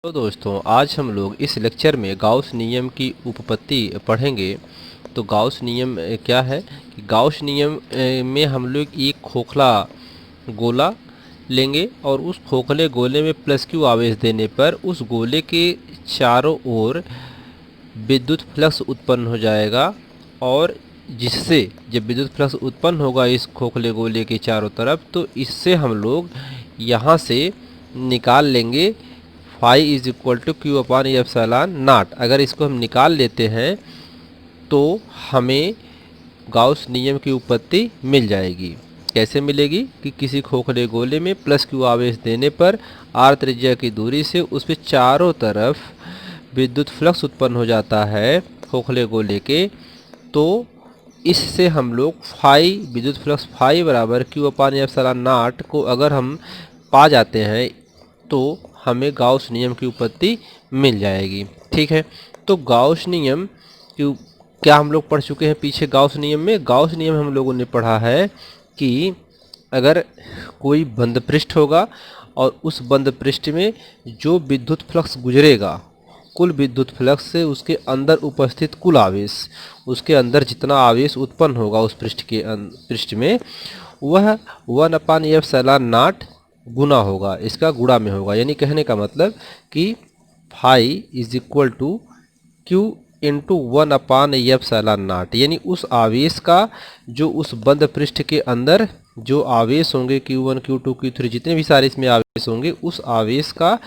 तो दोस्तों आज हम लोग इस लेक्चर में गाउस नियम की उपपत्ति पढ़ेंगे। तो गाउस नियम क्या है कि गाउस नियम में हम लोग एक खोखला गोला लेंगे और उस खोखले गोले में प्लस क्यू आवेश देने पर उस गोले के चारों ओर विद्युत फ्लक्स उत्पन्न हो जाएगा और जिससे जब विद्युत फ्लक्स उत्पन्न होगा इस खोखले गोले के चारों तरफ, तो इससे हम लोग यहाँ से निकाल लेंगे phi is equal to q upon epsilon naught. अगर इसको हम निकाल लेते हैं तो हमें गाउस नियम की उत्पत्ति मिल जाएगी। कैसे मिलेगी कि किसी खोखले गोले में प्लस क्यू आवेश देने पर आर त्रिज्या की दूरी से उस पर चारों तरफ विद्युत फ्लक्स उत्पन्न हो जाता है खोखले गोले के। तो इससे हम लोग फाई विद्युत फ्लक्स फाई बराबर क्यू अपान एप्सिलॉन नॉट को अगर हम पा जाते हैं तो हमें गाउस नियम की उत्पत्ति मिल जाएगी। ठीक है, तो गाउस नियम की क्या हम लोग पढ़ चुके हैं पीछे। गाउस नियम में हम लोगों ने पढ़ा है कि अगर कोई बंद पृष्ठ होगा और उस बंद पृष्ठ में जो विद्युत फ्लक्स गुजरेगा, कुल विद्युत फ्लक्स से उसके अंदर उपस्थित कुल आवेश, उसके अंदर जितना आवेश उत्पन्न होगा उस पृष्ठ में वह 1/एप्सिलॉन नॉट गुना होगा, इसका गुणा में होगा। यानी कहने का मतलब कि phi is equal to Q into 1/एप्सिलॉन नॉट, यानी उस आवेश का जो उस बंद पृष्ठ के अंदर जो आवेश होंगे Q1 Q2 Q3 जितने भी सारे इसमें आवेश होंगे उस आवेश का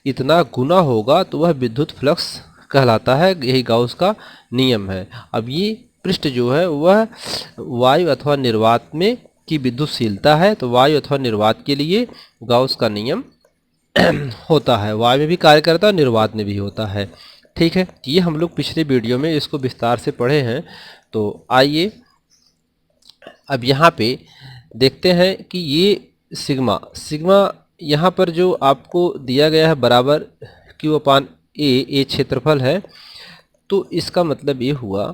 इतना गुना होगा तो वह विद्युत फ्लक्स कहलाता है। यही गाउस का नियम है। अब ये पृष्ठ जो है वह वायु अथवा निर्वात में की विद्युतशीलता है, तो वायु अथवा निर्वात के लिए गाउस का नियम होता है। वायु में भी कार्य करता है, निर्वात में भी होता है। ठीक है, ये हम लोग पिछले वीडियो में इसको विस्तार से पढ़े हैं। तो आइए अब यहाँ पे देखते हैं कि ये सिग्मा यहाँ पर जो आपको दिया गया है बराबर क्यू अपान ए क्षेत्रफल है। तो इसका मतलब ये हुआ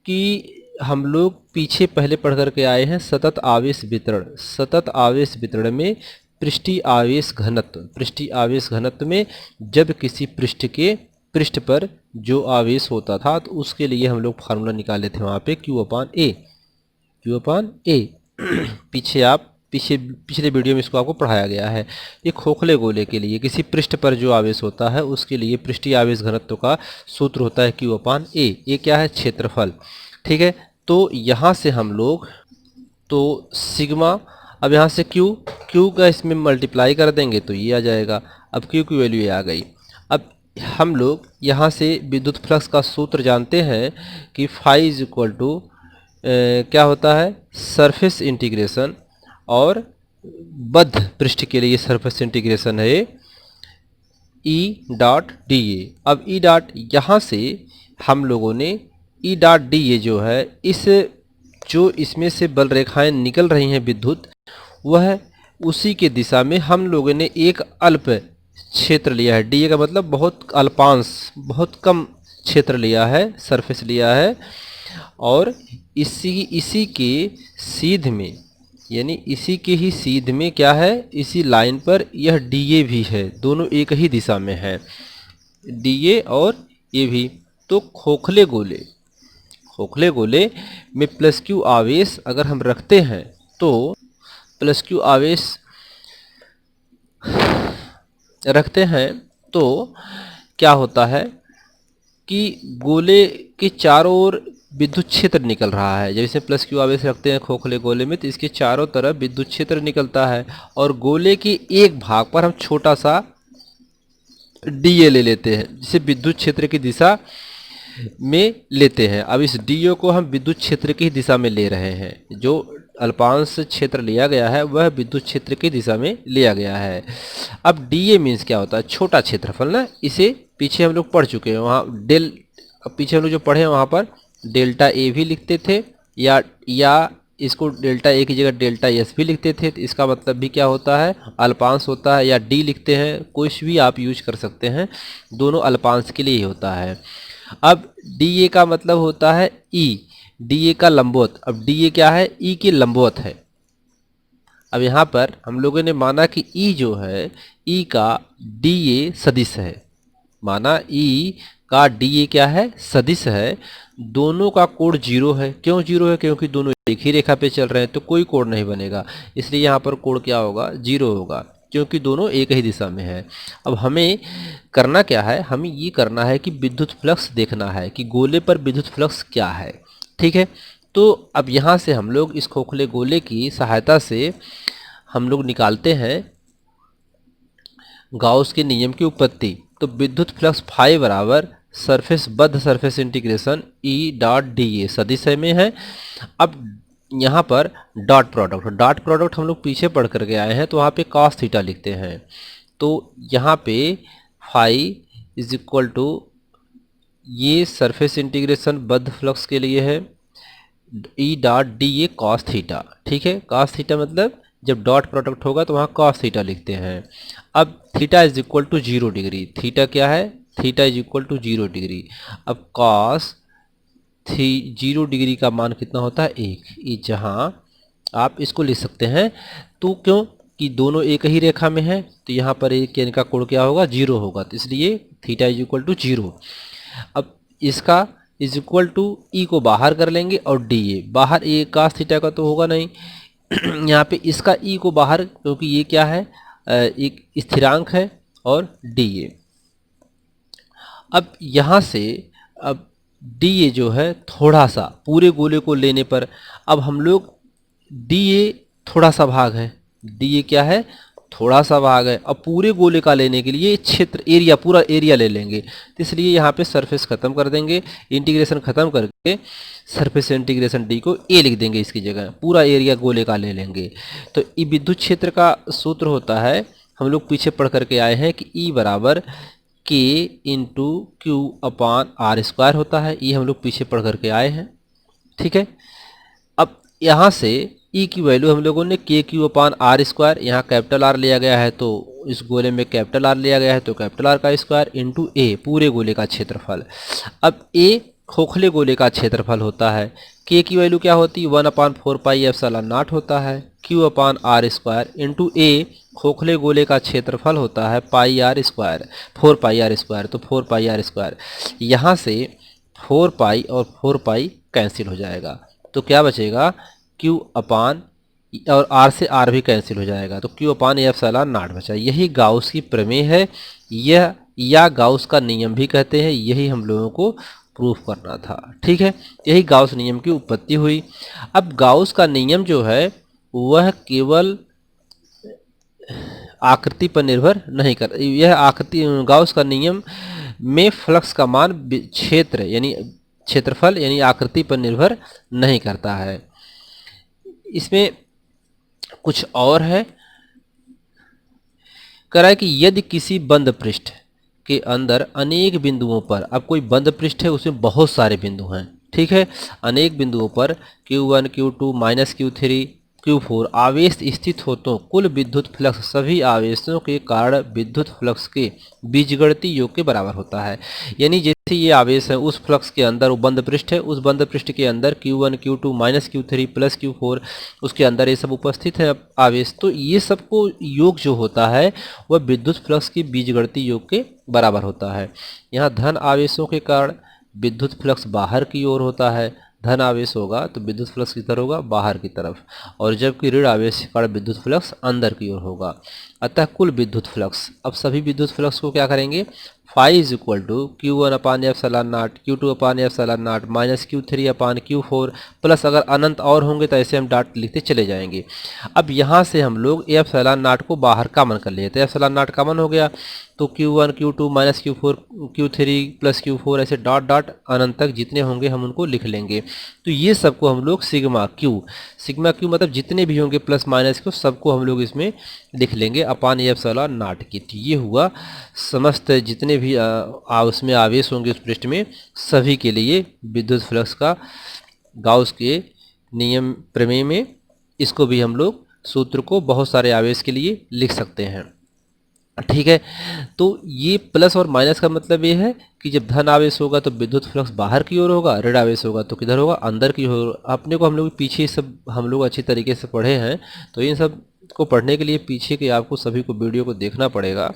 कि हम लोग पीछे पहले पढ़ करके आए हैं सतत आवेश वितरण। सतत आवेश वितरण में पृष्ठीय आवेश घनत्व में जब किसी पृष्ठ पर जो आवेश होता था तो उसके लिए हम लोग फार्मूला निकाले थे वहाँ पे क्यू अपान ए। पिछले वीडियो में इसको आपको पढ़ाया गया है। ये खोखले गोले के लिए किसी पृष्ठ पर जो आवेश होता है उसके लिए पृष्ठीय आवेश घनत्व का सूत्र होता है क्यू अपान ए। ये क्या है? क्षेत्रफल। ठीक है, तो यहाँ से हम लोग तो सिग्मा, अब यहाँ से क्यू का इसमें मल्टीप्लाई कर देंगे तो ये आ जाएगा। अब क्यू की वैल्यू ये आ गई। अब हम लोग यहाँ से विद्युत फ्लक्स का सूत्र जानते हैं कि फाई इज इक्वल टू क्या होता है? सरफेस इंटीग्रेशन, और बद्ध पृष्ठ के लिए सरफेस इंटीग्रेशन है ई डॉट डी ए। अब ई डॉट यहाँ से हम लोगों ने ई डॉट डी ए जो है जो इसमें से बल रेखाएं निकल रही हैं विद्युत, वह उसी के दिशा में हम लोगों ने एक अल्प क्षेत्र लिया है। डी ए का मतलब बहुत अल्पांश, बहुत कम क्षेत्र लिया है, सरफेस लिया है। और इसी के सीध में, यानी इसी के ही सीध में क्या है? इसी लाइन पर यह डी ए भी है, दोनों एक ही दिशा में है, डी ए और ये भी। तो खोखले गोले में प्लस क्यू आवेश अगर हम रखते हैं तो प्लस क्यू आवेश रखते हैं तो क्या होता है कि गोले के चारों ओर विद्युत क्षेत्र निकल रहा है। जैसे प्लस क्यू आवेश रखते हैं खोखले गोले में तो इसके चारों तरफ विद्युत क्षेत्र निकलता है और गोले के एक भाग पर हम छोटा सा डीए ले लेते हैं, जिसे विद्युत क्षेत्र की दिशा में लेते हैं। अब इस डीओ को हम विद्युत क्षेत्र की दिशा में ले रहे हैं। जो अल्पांश क्षेत्र लिया गया है वह विद्युत क्षेत्र की दिशा में लिया गया है। अब डीए मीन्स क्या होता है? छोटा क्षेत्रफल ना। इसे पीछे हम लोग पढ़ चुके हैं, वहाँ पीछे हम लोग जो पढ़े हैं वहाँ पर डेल्टा ए भी लिखते थे, या इसको डेल्टा ए की जगह डेल्टा एस भी लिखते थे। तो इसका मतलब भी क्या होता है? अल्पांश होता है। या डी लिखते हैं, कुछ भी आप यूज कर सकते हैं, दोनों अल्पांश के लिए ही होता है। अब डी ए का मतलब होता है ई, डी ए का लंबवत। अब डी ए क्या है? ई के लंबवत है। अब यहाँ पर हम लोगों ने माना कि ई जो है, ई का डी ए सदिश है, माना ई का डी ए क्या है, सदिश है। दोनों का कोण जीरो है। क्यों जीरो है? क्योंकि दोनों एक ही रेखा पे चल रहे हैं, तो कोई कोण नहीं बनेगा, इसलिए यहाँ पर कोण क्या होगा, जीरो होगा, क्योंकि दोनों एक ही दिशा में है। अब हमें करना क्या है, हमें ये करना है कि विद्युत फ्लक्स देखना है कि गोले पर विद्युत फ्लक्स क्या है। ठीक है, तो अब यहाँ से हम लोग इस खोखले गोले की सहायता से हम लोग निकालते हैं गाउस के नियम की उत्पत्ति। तो विद्युत फ्लक्स फाई बराबर सरफेस बद्ध surface integration E dot D A सदिश में है। अब यहाँ पर डॉट प्रोडक्ट हम लोग पीछे पढ़ करके आए हैं, तो वहाँ पे कॉस थीटा लिखते हैं। तो यहाँ पे फाई इज इक्वल टू, ये सरफेस इंटीग्रेशन बद्ध फ्लक्स के लिए है, E dot D A cos theta. ठीक है, कॉस थीटा मतलब जब डॉट प्रोडक्ट होगा तो वहाँ कॉस थीटा लिखते हैं। अब theta is equal to 0 degree, theta क्या है, theta is equal to 0 degree. अब कॉस 0 डिग्री का मान कितना होता है, 1। ये जहाँ आप इसको लिख सकते हैं, तो क्यों कि दोनों एक ही रेखा में है, तो यहाँ पर एक इनका कोण क्या होगा, 0 होगा, तो इसलिए थीटा इज इक्वल टू 0। अब इसका इज इक्वल टू ई को बाहर कर लेंगे और डी ए बाहर, ए कास थीटा का तो होगा नहीं यहाँ पे इसका ई को बाहर, क्योंकि ये क्या है, एक स्थिरांक है, और डी ए। अब यहाँ से अब डी ए जो है थोड़ा सा पूरे गोले को लेने पर, अब हम लोग डी ए थोड़ा सा भाग है, डी ए क्या है, थोड़ा सा भाग है। अब पूरे गोले का लेने के लिए क्षेत्र एरिया, पूरा एरिया ले लेंगे, तो इसलिए यहाँ पे सरफेस खत्म कर देंगे, इंटीग्रेशन खत्म करके सरफेस इंटीग्रेशन डी को ए लिख देंगे इसकी जगह, पूरा एरिया गोले का ले लेंगे। तो ई विद्युत क्षेत्र का सूत्र होता है, हम लोग पीछे पढ़ करके आए हैं कि ई बराबर k into q upon are square होता है, ये हम लोग पीछे पढ़ करके आए हैं। ठीक है, अब यहाँ से ई की वैल्यू हम लोगों ने के क्यू अपान आर स्क्वायर, यहाँ कैपिटल आर लिया गया है तो इस गोले में कैपिटल आर लिया गया है, तो कैपिटल आर का स्क्वायर इंटू ए पूरे गोले का क्षेत्रफल। अब ए खोखले गोले का क्षेत्रफल होता है, के की वैल्यू क्या होती है, 1/4 पाई एप्सिलॉन नॉट होता है, Q upon are square into A खोखले गोले का क्षेत्रफल होता है pi R square, 4 pi R square, तो 4 पाई आर स्क्वायर। यहाँ से 4 पाई और 4 पाई कैंसिल हो जाएगा, तो क्या बचेगा, क्यू अपान, और आर से आर भी कैंसिल हो जाएगा, तो क्यू अपान एप्सिलॉन नॉट बचा। यही गाउस की प्रमेय है, यह या गाउस का नियम भी कहते हैं, यही हम लोगों को प्रूफ करना था। ठीक है, यही गाउस नियम की उत्पत्ति हुई। अब गाउस का नियम जो है वह केवल आकृति पर निर्भर नहीं कर, यह आकृति गाउस का नियम में फ्लक्स का मान क्षेत्र यानी क्षेत्रफल यानी आकृति पर निर्भर नहीं करता है। इसमें कुछ और है, कह रहा है कि यदि किसी बंद पृष्ठ के अंदर अनेक बिंदुओं पर, अब कोई बंद पृष्ठ है उसमें बहुत सारे बिंदु हैं, ठीक है, अनेक बिंदुओं पर Q1 Q2 minus Q3 Q4 आवेश स्थित हो तो कुल विद्युत फ्लक्स सभी आवेशों के कारण विद्युत फ्लक्स के बीजगणितीय योग के बराबर होता है। यानी जैसे ये आवेश है उस फ्लक्स के अंदर, वो बंद पृष्ठ है, उस बंद पृष्ठ के अंदर Q1 Q2 minus Q3 plus Q4 उसके अंदर ये सब उपस्थित है आवेश, तो ये सबको योग जो होता है वह विद्युत फ्लक्स के बीजगणितीय योग के बराबर होता है। यहाँ धन आवेशों के कारण विद्युत फ्लक्स बाहर की ओर होता है, धन आवेश होगा तो विद्युत फ्लक्स किधर होगा, बाहर की तरफ, और जबकि ऋण आवेश के कारण विद्युत फ्लक्स अंदर की ओर होगा। अतः कुल विद्युत फ्लक्स, अब सभी विद्युत फ्लक्स को क्या करेंगे, phi is equal to Q1 upon epsilon naught, Q2 upon epsilon naught minus Q3 upon Q4 plus, अगर अनंत और होंगे तो ऐसे हम डॉट लिखते चले जाएंगे। अब यहाँ से हम लोग एप्सिलॉन नॉट को बाहर कॉमन कर लेते हैं, एप्सिलॉन नॉट कॉमन हो गया तो Q1 Q2 minus Q4 Q3 plus Q4 ऐसे डॉट डॉट अनंत तक जितने होंगे हम उनको लिख लेंगे। तो ये सबको हम लोग सिग्मा क्यू मतलब जितने भी होंगे प्लस माइनस को सबको हम लोग इसमें लिख लेंगे अपान एप्सिलॉन नॉट की। तो ये हुआ समस्त जितने भी उसमें आवेश होंगे उस पृष्ठ में सभी के लिए विद्युत फ्लक्स का गाउस के नियम प्रमेय में, इसको भी हम लोग सूत्र को बहुत सारे आवेश के लिए लिख सकते हैं। ठीक है, तो ये प्लस और माइनस का मतलब ये है कि जब धन आवेश होगा तो विद्युत फ्लक्स बाहर की ओर होगा, ऋण आवेश होगा तो किधर होगा, अंदर की ओर। अपने को हम लोग पीछे सब हम लोग अच्छी तरीके से पढ़े हैं, तो इन सब इसको पढ़ने के लिए पीछे के आपको सभी को वीडियो को देखना पड़ेगा।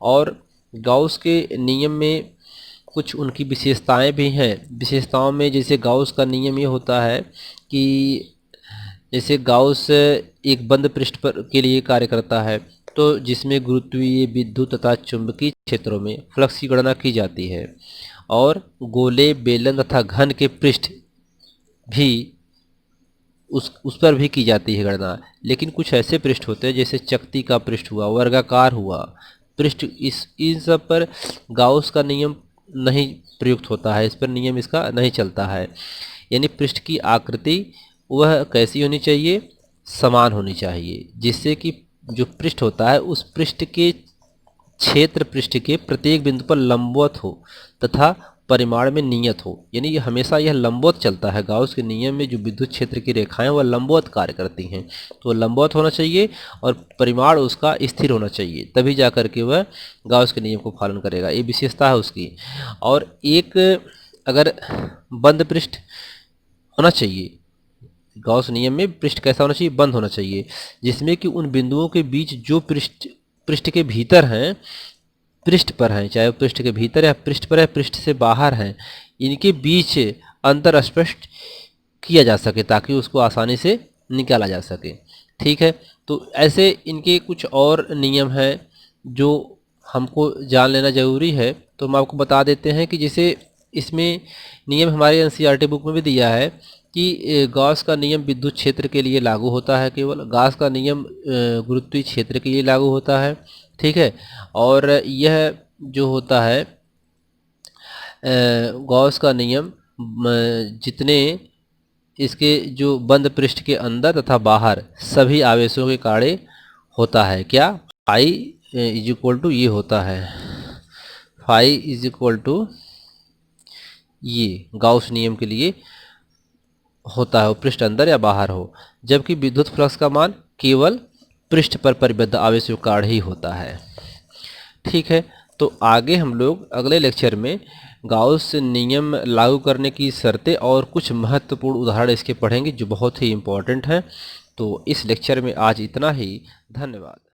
और गाउस के नियम में कुछ उनकी विशेषताएं भी हैं। विशेषताओं में जैसे गाउस का नियम ये होता है कि जैसे गाउस एक बंद पृष्ठ पर के लिए कार्य करता है, तो जिसमें गुरुत्वीय, विद्युत तथा चुंबकीय क्षेत्रों में फ्लक्स की गणना की जाती है। और गोले, बेलन तथा घन के पृष्ठ भी उस पर भी की जाती है गणना। लेकिन कुछ ऐसे पृष्ठ होते हैं जैसे चकती का पृष्ठ हुआ, वर्गाकार हुआ पृष्ठ, इन सब पर गाउस का नियम नहीं प्रयुक्त होता है, इस पर नियम इसका नहीं चलता है। यानी पृष्ठ की आकृति वह कैसी होनी चाहिए, समान होनी चाहिए, जिससे कि जो पृष्ठ होता है उस पृष्ठ के क्षेत्र पृष्ठ के प्रत्येक बिंदु पर लंबवत हो तथा परिमाण में नियत हो। यानी ये हमेशा यह लंबवत चलता है। गाउस के नियम में जो विद्युत क्षेत्र की रेखाएं वह लंबवत कार्य करती हैं, तो लंबवत होना चाहिए और परिमाण उसका स्थिर होना चाहिए, तभी जा कर के वह गाउस के नियम को पालन करेगा। ये विशेषता है उसकी। और एक अगर बंद पृष्ठ होना चाहिए, गाउस नियम में पृष्ठ कैसा होना चाहिए, बंद होना चाहिए, जिसमें कि उन बिंदुओं के बीच जो पृष्ठ के भीतर हैं, पृष्ठ पर हैं, चाहे वो पृष्ठ के भीतर या पृष्ठ पर है, पृष्ठ से बाहर हैं, इनके बीच अंतर स्पष्ट किया जा सके ताकि उसको आसानी से निकाला जा सके। ठीक है, तो ऐसे इनके कुछ और नियम हैं जो हमको जान लेना ज़रूरी है। तो हम आपको बता देते हैं कि जैसे इसमें नियम हमारे एनसीईआरटी बुक में भी दिया है कि गॉस का नियम विद्युत क्षेत्र के लिए लागू होता है केवल, गॉस का नियम गुरुत्वीय क्षेत्र के लिए लागू होता है। ठीक है, और यह जो होता है गॉस का नियम जितने इसके जो बंद पृष्ठ के अंदर तथा बाहर सभी आवेशों के कार्य होता है। क्या, फाई इज इक्वल टू ये होता है, फाई इज इक्वल टू ये गॉस नियम के लिए होता है, वो पृष्ठ अंदर या बाहर हो। जबकि विद्युत फ्लक्स का मान केवल पृष्ठ पर परिबद्ध आवेशों का कार्य ही होता है। ठीक है, तो आगे हम लोग अगले लेक्चर में गाउस नियम लागू करने की शर्तें और कुछ महत्वपूर्ण उदाहरण इसके पढ़ेंगे जो बहुत ही इम्पोर्टेंट हैं। तो इस लेक्चर में आज इतना ही। धन्यवाद।